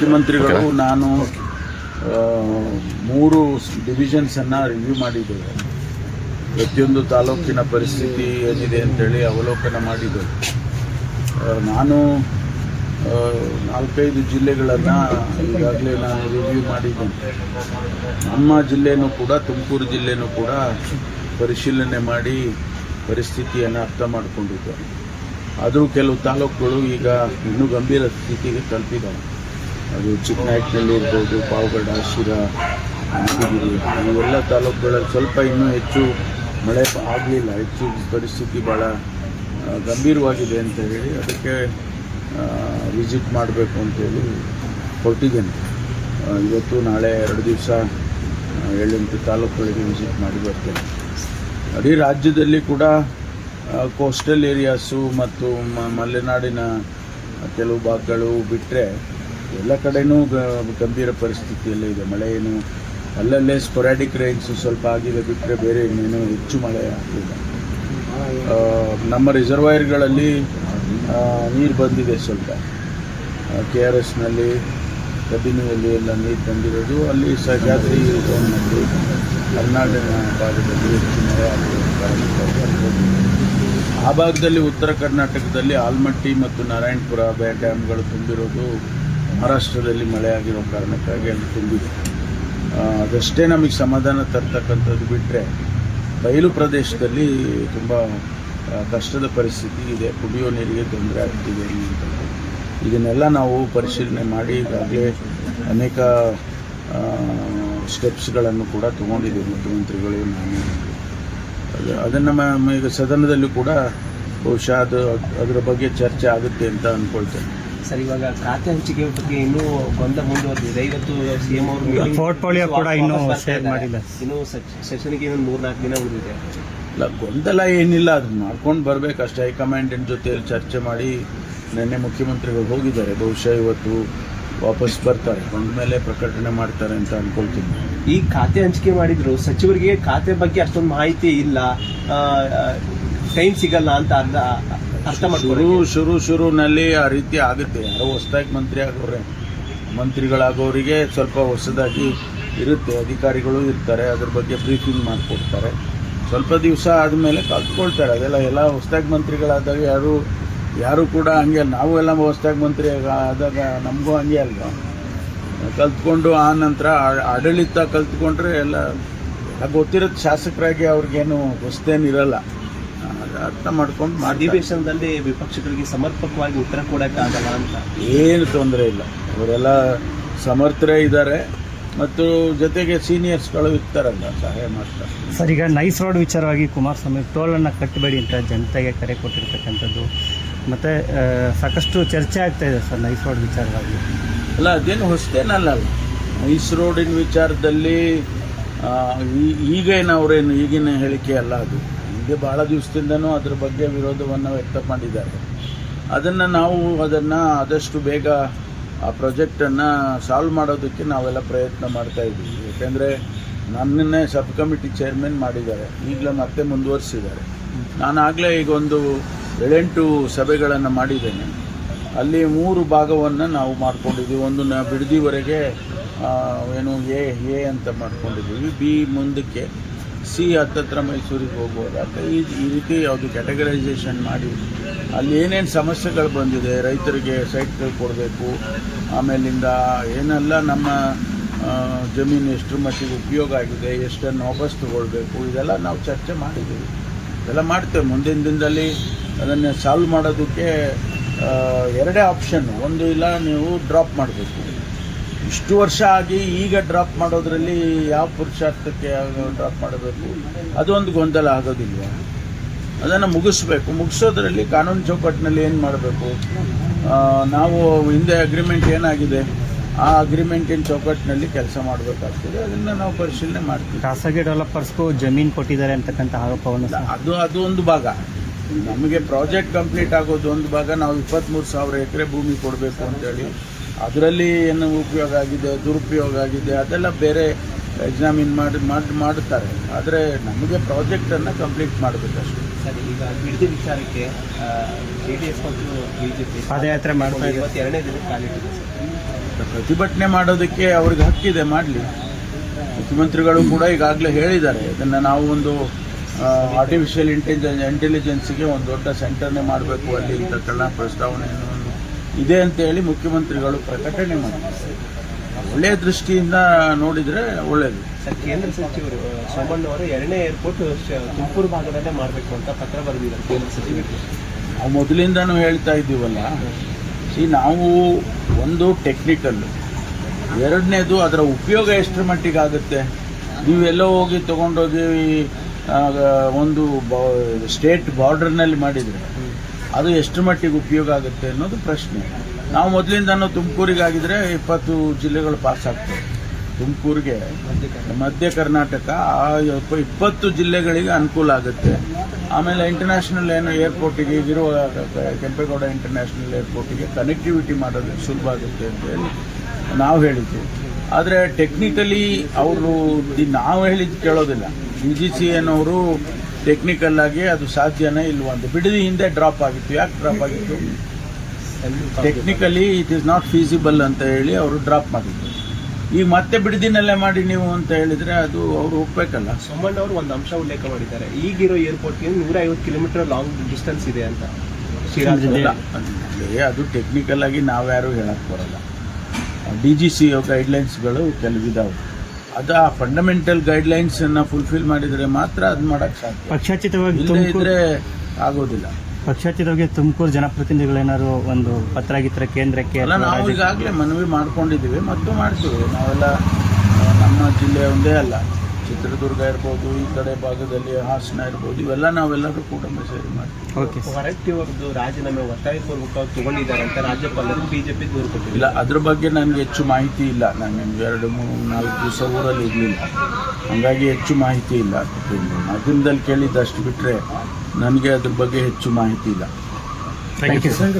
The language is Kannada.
ಮುಖ್ಯಮಂತ್ರಿಗಳು ನಾನು 3 ಡಿವಿಷನ್ಸನ್ನು ರಿವ್ಯೂ ಮಾಡಿದ್ದೇವೆ. ಪ್ರತಿಯೊಂದು ತಾಲೂಕಿನ ಪರಿಸ್ಥಿತಿ ಏನಿದೆ ಅಂತೇಳಿ ಅವಲೋಕನ ಮಾಡಿದ್ದೇವೆ. ನಾನು 4-5 ಜಿಲ್ಲೆಗಳನ್ನು ಈಗಾಗಲೇ ನಾನು ರಿವ್ಯೂ ಮಾಡಿದ್ದೇನೆ. ನಮ್ಮ ಜಿಲ್ಲೆನೂ ಕೂಡ, ತುಮಕೂರು ಜಿಲ್ಲೆನೂ ಕೂಡ ಪರಿಶೀಲನೆ ಮಾಡಿ ಪರಿಸ್ಥಿತಿಯನ್ನು ಅರ್ಥ ಮಾಡಿಕೊಂಡಿದ್ದೇವೆ. ಆದರೂ ಕೆಲವು ತಾಲೂಕುಗಳು ಈಗ ಇನ್ನೂ ಗಂಭೀರ ಸ್ಥಿತಿಗೆ ತಲುಪಿದ್ದಾವೆ. ಅದು ಚಿಕ್ಕನಾಯಕನಹಳ್ಳಿ ಇರ್ಬೋದು, ಪಾವಗಡ, ಶಿರಾ, ಮಧುಗಿರಿ, ಇವೆಲ್ಲ ತಾಲೂಕುಗಳಲ್ಲಿ ಸ್ವಲ್ಪ ಇನ್ನೂ ಹೆಚ್ಚು ಮಳೆ ಆಗಲಿಲ್ಲ. ಹೆಚ್ಚು ಪರಿಸ್ಥಿತಿ ಭಾಳ ಗಂಭೀರವಾಗಿದೆ ಅಂತ ಹೇಳಿ ಅದಕ್ಕೆ ವಿಸಿಟ್ ಮಾಡಬೇಕು ಅಂತೇಳಿ ಹೊರಟಿದ್ದೇನೆ. ಇವತ್ತು ನಾಳೆ 2 ದಿವಸ 7-8 ತಾಲೂಕುಗಳಿಗೆ ವಿಸಿಟ್ ಮಾಡಿ ಬರ್ತೇನೆ. ಇಡೀ ರಾಜ್ಯದಲ್ಲಿ ಕೂಡ ಕೋಸ್ಟಲ್ ಏರಿಯಾಸು ಮತ್ತು ಮಲೆನಾಡಿನ ಕೆಲವು ಭಾಗಗಳು ಬಿಟ್ಟರೆ ಎಲ್ಲ ಕಡೆಯೂ ಗಂಭೀರ ಪರಿಸ್ಥಿತಿಯಲ್ಲೇ ಇದೆ. ಮಳೆ ಏನು ಅಲ್ಲಲ್ಲೇ ಸ್ಪೊರಾಡಿಕ್ ರೈನ್ಸು ಸ್ವಲ್ಪ ಆಗಿದೆ ಬಿಟ್ಟರೆ ಬೇರೆ ಇನ್ನೇನು ಹೆಚ್ಚು ಮಳೆ ಆಗಲಿಲ್ಲ. ನಮ್ಮ ರಿಸರ್ವಾಯರ್ಗಳಲ್ಲಿ ನೀರು ಬಂದಿದೆ. ಸ್ವಲ್ಪ KRSನಲ್ಲಿ, ಕಬಿನಿಯಲ್ಲಿ ಎಲ್ಲ ನೀರು ಬಂದಿರೋದು. ಅಲ್ಲಿ ಸಹ್ಯಾದ್ರಿ ಝೋನ್ನಲ್ಲಿ, ಕರ್ನಾಟಕ ಭಾಗದಲ್ಲಿ ಹೆಚ್ಚು ಮಳೆ ಆಗಿರೋ ಕಾರಣಕ್ಕಾಗಿ ಆ ಭಾಗದಲ್ಲಿ ಉತ್ತರ ಕರ್ನಾಟಕದಲ್ಲಿ ಆಲ್ಮಟ್ಟಿ ಮತ್ತು ನಾರಾಯಣಪುರ ಡ್ಯಾಮ್ಗಳು ತುಂಬಿರೋದು ಮಹಾರಾಷ್ಟ್ರದಲ್ಲಿ ಮಳೆ ಆಗಿರೋ ಕಾರಣಕ್ಕಾಗಿ ಅಲ್ಲಿ ತುಂಬಿದೆ. ಅದಷ್ಟೇ ನಮಗೆ ಸಮಾಧಾನ ತರ್ತಕ್ಕಂಥದ್ದು. ಬಿಟ್ಟರೆ ಬಯಲು ಪ್ರದೇಶದಲ್ಲಿ ತುಂಬ ಕಷ್ಟದ ಪರಿಸ್ಥಿತಿ ಇದೆ. ಕುಡಿಯೋ ನೀರಿಗೆ ತೊಂದರೆ ಆಗ್ತಿದೆ ಅನ್ನುವಂಥದ್ದು. ಇದನ್ನೆಲ್ಲ ನಾವು ಪರಿಶೀಲನೆ ಮಾಡಿ ಈಗಾಗಲೇ ಅನೇಕ ಸ್ಟೆಪ್ಸ್ಗಳನ್ನು ಕೂಡ ತೊಗೊಂಡಿದ್ದೀವಿ ಮುಖ್ಯಮಂತ್ರಿಗಳು, ನಾನು. ಅದನ್ನು ಈಗ ಸದನದಲ್ಲೂ ಕೂಡ ಬಹುಶಃ ಅದರ ಬಗ್ಗೆ ಚರ್ಚೆ ಆಗುತ್ತೆ ಅಂತ ಅಂದ್ಕೊಳ್ತೇನೆ. ಸರ್, ಇವಾಗ ಖಾತೆ ಹಂಚಿಕೆ ಬಗ್ಗೆ ಇನ್ನೂ ಗೊಂದಲ ಮುಂದುವರೆದಿದೆ. ಇವತ್ತು CM ಅವರು ಪೋರ್ಟ್ಫೋಲಿಯೋ ಕೂಡ ಇನ್ನೂ ಶೇರ್ ಮಾಡಿಲ್ಲ. ಇನ್ನೂ ಸೆಷನ್ಗೆ ಇನ್ನೊಂದು 4-4 ದಿನ ಉಳಿದಿದೆ. ಇಲ್ಲ, ಗೊಂದಲ ಏನಿಲ್ಲ. ಅದು ಮಾಡ್ಕೊಂಡು ಬರಬೇಕಷ್ಟೇ. ಹೈಕಮಾಂಡಿನ ಜೊತೆ ಚರ್ಚೆ ಮಾಡಿ ನಿನ್ನೆ ಮುಖ್ಯಮಂತ್ರಿಗಳು ಹೋಗಿದ್ದಾರೆ. ಬಹುಶಃ ಇವತ್ತು ವಾಪಸ್ ಬರ್ತಾರೆ. ಬಂದ ಮೇಲೆ ಪ್ರಕಟಣೆ ಮಾಡ್ತಾರೆ ಅಂತ ಅಂದ್ಕೊಳ್ತೀನಿ. ಈ ಖಾತೆ ಹಂಚಿಕೆ ಮಾಡಿದ್ರು ಸಚಿವರಿಗೆ ಖಾತೆ ಬಗ್ಗೆ ಅಷ್ಟೊಂದು ಮಾಹಿತಿ ಇಲ್ಲ, ಟೈಮ್ ಸಿಗಲ್ಲ ಅಂತ ಅರ್ಥ ಮಾಡ್ತಾರೆ. ಶುರುನಲ್ಲಿ ಆ ರೀತಿ ಆಗುತ್ತೆ. ಯಾರೋ ಹೊಸದಾಗಿ ಮಂತ್ರಿಗಳಾಗೋರಿಗೆ ಸ್ವಲ್ಪ ಹೊಸದಾಗಿ ಇರುತ್ತೆ. ಅಧಿಕಾರಿಗಳು ಇರ್ತಾರೆ, ಅದ್ರ ಬಗ್ಗೆ ಬ್ರೀಫಿಂಗ್ ಮಾಡಿಕೊಡ್ತಾರೆ. ಸ್ವಲ್ಪ ದಿವಸ ಆದಮೇಲೆ ಕಲ್ತ್ಕೊಳ್ತಾರೆ. ಎಲ್ಲ ಹೊಸದಾಗಿ ಮಂತ್ರಿಗಳಾದಾಗ ಯಾರು ಕೂಡ ಹಂಗೆ. ನಾವು ಎಲ್ಲ ಹೊಸದಾಗಿ ಮಂತ್ರಿ ಆದಾಗ ನಮಗೂ ಹಂಗೆ ಅಲ್ವಾ. ಕಲ್ತ್ಕೊಂಡು ಆ ನಂತರ ಆಡಳಿತ ಕಲ್ತ್ಕೊಂಡ್ರೆ ಎಲ್ಲ ಗೊತ್ತಿರುತ್ತೆ. ಶಾಸಕರಾಗಿ ಅವ್ರಿಗೇನು ಹೊಸದೇನಿರಲ್ಲ. ಅರ್ಥ ಮಾಡ್ಕೊಂಡು ಅಧಿವೇಶನದಲ್ಲಿ ವಿಪಕ್ಷಗಳಿಗೆ ಸಮರ್ಪಕವಾಗಿ ಉತ್ತರ ಕೊಡೋಕ್ಕಾಗಲ್ಲ ಅಂತ ಏನು ತೊಂದರೆ ಇಲ್ಲ. ಅವರೆಲ್ಲ ಸಮರ್ಥರೇ ಇದ್ದಾರೆ ಮತ್ತು ಜೊತೆಗೆ ಸೀನಿಯರ್ಸ್ಗಳು ಇರ್ತಾರಲ್ಲ, ಸಹಾಯ ಮಾಡ್ತಾರೆ. ಸರ್, ಈಗ ನೈಸ್ ರೋಡ್ ವಿಚಾರವಾಗಿ ಕುಮಾರಸ್ವಾಮಿ ಟೋಲನ್ನು ಕಟ್ಟಬೇಡಿ ಅಂತ ಜನತೆಗೆ ಕರೆ ಕೊಟ್ಟಿರ್ತಕ್ಕಂಥದ್ದು ಮತ್ತು ಸಾಕಷ್ಟು ಚರ್ಚೆ ಆಗ್ತಾ ಇದೆ ಸರ್ ನೈಸ್ ರೋಡ್ ವಿಚಾರವಾಗಿ. ಅಲ್ಲ, ಅದೇನು ಹೊಸದೇನಲ್ಲ. ನೈಸ್ ರೋಡಿನ ವಿಚಾರದಲ್ಲಿ ಈಗೇನವರೇನು ಈಗಿನ ಹೇಳಿಕೆ ಅಲ್ಲ. ಅದು ಹಿಂದೆ ಭಾಳ ದಿವಸದಿಂದನೂ ಅದ್ರ ಬಗ್ಗೆ ವಿರೋಧವನ್ನು ವ್ಯಕ್ತ ಮಾಡಿದ್ದಾರೆ. ಅದನ್ನು ಆದಷ್ಟು ಬೇಗ ಆ ಪ್ರಾಜೆಕ್ಟನ್ನು ಸಾಲ್ವ್ ಮಾಡೋದಕ್ಕೆ ನಾವೆಲ್ಲ ಪ್ರಯತ್ನ ಮಾಡ್ತಾ ಇದ್ದೀವಿ. ಯಾಕೆಂದರೆ ನನ್ನನ್ನೇ ಸಬ್ ಕಮಿಟಿ ಚೇರ್ಮನ್ ಮಾಡಿದ್ದಾರೆ, ಈಗಲೇ ಮತ್ತೆ ಮುಂದುವರಿಸಿದ್ದಾರೆ. ನಾನಾಗಲೇ ಈಗ ಒಂದು 7-8 ಸಭೆಗಳನ್ನು ಮಾಡಿದ್ದೇನೆ. ಅಲ್ಲಿ 3 ಭಾಗವನ್ನು ನಾವು ಮಾಡ್ಕೊಂಡಿದ್ದೀವಿ. ಒಂದು ಬಿಡದಿವರೆಗೆ ಏನು ಎ ಅಂತ ಮಾಡ್ಕೊಂಡಿದ್ದೀವಿ. ಬಿ ಮುಂದಕ್ಕೆ, ಸಿ ಹತ್ತತ್ರ ಮೈಸೂರಿಗೆ ಹೋಗ್ಬೋದು ಅಂತ ಈ ರೀತಿ ಯಾವುದು ಕ್ಯಾಟಗರೈಸೇಷನ್ ಮಾಡಿ ಅಲ್ಲಿ ಏನೇನು ಸಮಸ್ಯೆಗಳು ಬಂದಿದೆ, ರೈತರಿಗೆ ಸೈಟ್ಗಳು ಕೊಡಬೇಕು, ಆಮೇಲಿಂದ ಏನೆಲ್ಲ ನಮ್ಮ ಜಮೀನು ಎಷ್ಟರ ಮಟ್ಟಿಗೆ ಉಪಯೋಗ ಆಗಿದೆ, ಎಷ್ಟನ್ನು ವಾಪಸ್ ತಗೊಳ್ಬೇಕು, ಇದೆಲ್ಲ ನಾವು ಚರ್ಚೆ ಮಾಡಿದ್ದೀವಿ. ಇದೆಲ್ಲ ಮಾಡ್ತೇವೆ. ಮುಂದಿನ ದಿನದಲ್ಲಿ ಅದನ್ನು ಸಾಲ್ವ್ ಮಾಡೋದಕ್ಕೆ 2 ಆಪ್ಷನ್. ಒಂದು, ಇಲ್ಲ ನೀವು ಡ್ರಾಪ್ ಮಾಡಬೇಕು. ಇಷ್ಟು ವರ್ಷ ಆಗಿ ಈಗ ಡ್ರಾಪ್ ಮಾಡೋದ್ರಲ್ಲಿ ಯಾವ ಪುರುಷಾರ್ಥಕ್ಕೆ ಡ್ರಾಪ್ ಮಾಡಬೇಕು, ಅದೊಂದು ಗೊಂದಲ ಆಗೋದಿಲ್ವ. ಅದನ್ನು ಮುಗಿಸೋದ್ರಲ್ಲಿ ಕಾನೂನು ಚೌಕಟ್ಟಿನಲ್ಲಿ ಏನು ಮಾಡಬೇಕು, ನಾವು ಹಿಂದೆ ಅಗ್ರಿಮೆಂಟ್ ಏನಾಗಿದೆ ಆ ಅಗ್ರಿಮೆಂಟಿನ ಚೌಕಟ್ಟಿನಲ್ಲಿ ಕೆಲಸ ಮಾಡಬೇಕಾಗ್ತದೆ. ಅದನ್ನು ನಾವು ಪರಿಶೀಲನೆ ಮಾಡ್ತೀವಿ. ಖಾಸಗಿ ಡೆವಲಪರ್ಸ್ಗೂ ಜಮೀನು ಕೊಟ್ಟಿದ್ದಾರೆ ಅಂತಕ್ಕಂಥ ಆರೋಪವನ್ನು ಅದು ಒಂದು ಭಾಗ. ನಮಗೆ ಪ್ರಾಜೆಕ್ಟ್ ಕಂಪ್ಲೀಟ್ ಆಗೋದು ಒಂದು ಭಾಗ. ನಾವು 23,000 ಎಕರೆ ಭೂಮಿ ಕೊಡಬೇಕು ಅಂತೇಳಿ ಅದರಲ್ಲಿ ಏನು ಉಪಯೋಗ ಆಗಿದೆ, ದುರುಪಯೋಗ ಆಗಿದೆ, ಅದೆಲ್ಲ ಬೇರೆ ಎಕ್ಸಾಮಿನ್ ಮಾಡ್ತಾರೆ. ಆದರೆ ನಮಗೆ ಪ್ರಾಜೆಕ್ಟನ್ನು ಕಂಪ್ಲೀಟ್ ಮಾಡಬೇಕಷ್ಟೇ. ಸರ್, ಈಗ ಬಿಡದಿ ವಿಚಾರಕ್ಕೆ JDS ಮತ್ತು BJP ಪಾದಯಾತ್ರೆ ಮಾಡ್ತಾ ಇದೆ. ಇವತ್ತು 2ನೇ ದಿನಕ್ಕೆ ಕಾಲಿಟ್ಟಿದೆ ಸರ್. ಪ್ರತಿಭಟನೆ ಮಾಡೋದಕ್ಕೆ ಅವ್ರಿಗೆ ಹಕ್ಕಿದೆ, ಮಾಡಲಿ. ಮುಖ್ಯಮಂತ್ರಿಗಳು ಕೂಡ ಈಗಾಗಲೇ ಹೇಳಿದ್ದಾರೆ, ಇದನ್ನು ನಾವು ಒಂದು ಆರ್ಟಿಫಿಷಿಯಲ್ ಇಂಟೆಲಿಜೆನ್ಸ್ಗೆ ಒಂದು ದೊಡ್ಡ ಸೆಂಟರ್ನೇ ಮಾಡಬೇಕು ಅಲ್ಲಿ ಇಂಥ ಪ್ರಸ್ತಾವನೆಯನ್ನು ಇದೆ ಅಂತ ಹೇಳಿ ಮುಖ್ಯಮಂತ್ರಿಗಳು ಪ್ರಕಟಣೆ ಮಾಡಿದ್ದಾರೆ. ಒಳ್ಳೆಯ ದೃಷ್ಟಿಯಿಂದ ನೋಡಿದರೆ ಒಳ್ಳೆಯದು. ಸರ್, ಕೇಂದ್ರ ಸಚಿವರು ಸೋಮಣ್ಣ ಅವರು 2ನೇ ಏರ್ಪೋರ್ಟ್ ತುಮಕೂರು ಭಾಗದಲ್ಲೇ ಮಾಡಬೇಕು ಅಂತ ಪತ್ರ ಬರೆದಿದ್ದಾರೆ ಕೇಂದ್ರ ಸಚಿವರಿಗೆ. ನಾವು ಮೊದಲಿಂದನೂ ಹೇಳ್ತಾ ಇದ್ದೀವಲ್ಲ, ನಾವು ಒಂದು ಟೆಕ್ನಿಕಲ್, ಎರಡನೇದು ಅದರ ಉಪಯೋಗ ಎಷ್ಟರ ಮಟ್ಟಿಗೆ ಆಗುತ್ತೆ. ನೀವೆಲ್ಲೋ ಹೋಗಿ ತೊಗೊಂಡೋಗಿ ಒಂದು ಸ್ಟೇಟ್ ಬಾರ್ಡರ್ನಲ್ಲಿ ಮಾಡಿದರೆ ಅದು ಎಷ್ಟರ ಮಟ್ಟಿಗೆ ಉಪಯೋಗ ಆಗುತ್ತೆ ಅನ್ನೋದು ಪ್ರಶ್ನೆ. ನಾವು ಮೊದಲಿಂದನೂ ತುಮಕೂರಿಗಾಗಿದ್ರೆ 20 ಜಿಲ್ಲೆಗಳು ಪಾಸ್ ಆಗ್ತವೆ. ತುಮಕೂರಿಗೆ ಮಧ್ಯ ಕರ್ನಾಟಕ 20 ಜಿಲ್ಲೆಗಳಿಗೆ ಅನುಕೂಲ ಆಗುತ್ತೆ. ಆಮೇಲೆ ಇಂಟರ್ನ್ಯಾಷನಲ್ ಏರ್ಪೋರ್ಟಿಗೆ ಈಗಿರುವ ಕೆಂಪೇಗೌಡ ಇಂಟರ್ನ್ಯಾಷನಲ್ ಏರ್ಪೋರ್ಟಿಗೆ ಕನೆಕ್ಟಿವಿಟಿ ಮಾಡೋದಕ್ಕೆ ಸುಲಭ ಆಗುತ್ತೆ ಅಂತ ಹೇಳಿ ನಾವು ಹೇಳಿದ್ವಿ. ಆದರೆ ಟೆಕ್ನಿಕಲಿ ಅವರು ನಾವು ಹೇಳಿದ್ದು ಕೇಳೋದಿಲ್ಲ. DGCA ನವರು ಟೆಕ್ನಿಕಲ್ ಆಗಿ ಅದು ಸಾಧ್ಯನೇ ಇಲ್ವಾ ಅಂತ. ಬಿಡದಿ ಹಿಂದೆ ಡ್ರಾಪ್ ಆಗಿತ್ತು. ಯಾಕೆ ಡ್ರಾಪ್ ಆಗಿತ್ತು? Technically it is not feasible ಅಂತ ಹೇಳಿ ಅವರು ಡ್ರಾಪ್ ಮಾಡಿದ್ರು. ಈಗ ಮತ್ತೆ ಬಿಡದಿನಲ್ಲೇ ಮಾಡಿ ನೀವು ಅಂತ ಹೇಳಿದ್ರೆ ಅದು ಅವರು ಒಪ್ಪಬೇಕಲ್ಲ. ಸೋಮಣ್ಣ ಅವರು ಒಂದು ಅಂಶ ಉಲ್ಲೇಖ ಮಾಡಿದ್ದಾರೆ, ಈಗಿರೋ ಏರ್ಪೋರ್ಟ್ಗೆ 150 ಕಿಲೋಮೀಟರ್ ಲಾಂಗ್ ಡಿಸ್ಟೆನ್ಸ್ ಇದೆ ಅಂತ. ಅದು ಟೆಕ್ನಿಕಲ್ ಆಗಿ ನಾವ್ಯಾರು ಹೇಳಕ್ ಬರಲ್ಲ. DGCA ಗೈಡ್ಲೈನ್ಸ್ಗಳು ಕೆಲವಿದಾವೆ. ಅದು ಆ ಫಂಡಮೆಂಟಲ್ ಗೈಡ್ಲೈನ್ಸ್ ಅನ್ನ ಫುಲ್ಫಿಲ್ ಮಾಡಿದರೆ ಮಾತ್ರ ಅದು ಮಾಡಕ್ ಸಾಧ್ಯ. ಪಕ್ಷಾತೀತವಾಗಿ ಇದ್ರೆ ಆಗೋದಿಲ್ಲ. ಪಕ್ಷಾತೀತವಾಗಿ ತುಮಕೂರು ಜನಪ್ರತಿನಿಧಿಗಳೇನಾದ್ರು ಒಂದು ಪತ್ರ ಆಗಿದ್ರೆ ಕೇಂದ್ರಕ್ಕೆ ಅಲ್ಲ, ನಾವು ಈಗಾಗಲೇ ಮನವಿ ಮಾಡ್ಕೊಂಡಿದ್ದೀವಿ ಮತ್ತು ಮಾಡ್ತೀವಿ. ನಾವೆಲ್ಲ ನಮ್ಮ ಜಿಲ್ಲೆ ಒಂದೇ ಅಲ್ಲ, ಚಿತ್ರದುರ್ಗ ಇರ್ಬೋದು, ಈ ಕಡೆ ಭಾಗದಲ್ಲಿ ಹಾಸನ ಇರ್ಬೋದು, ಇವೆಲ್ಲ ನಾವೆಲ್ಲರೂ ಕೂಡ ಸೇರಿ ಮಾಡ್ತೀವಿ. ಓಕೆ. ಹೊರಟ್ಟಿ ಅವರದ್ದು ರಾಜೀನಾಮೆ ಒತ್ತಾಯಪೂರ್ವಕವಾಗಿ ತಗೊಂಡಿದ್ದಾರೆ ಅಂತ ರಾಜ್ಯಪಾಲರು BJP ದೂರು ಕೊಟ್ಟಿಲ್ಲ. ಇಲ್ಲ, ಅದ್ರ ಬಗ್ಗೆ ನನಗೆ ಹೆಚ್ಚು ಮಾಹಿತಿ ಇಲ್ಲ. ನಾನು ನಿಮ್ಗೆ 2-3-4 ದಿವಸ ಊರಲ್ಲಿ ಇರಲಿಲ್ಲ, ಹಾಗಾಗಿ ಹೆಚ್ಚು ಮಾಹಿತಿ ಇಲ್ಲ. ಮಾಧ್ಯಮದಲ್ಲಿ ಕೇಳಿದ್ದಷ್ಟು ಬಿಟ್ಟರೆ ನನಗೆ ಅದ್ರ ಬಗ್ಗೆ ಹೆಚ್ಚು ಮಾಹಿತಿ ಇಲ್ಲ. Thank you sir.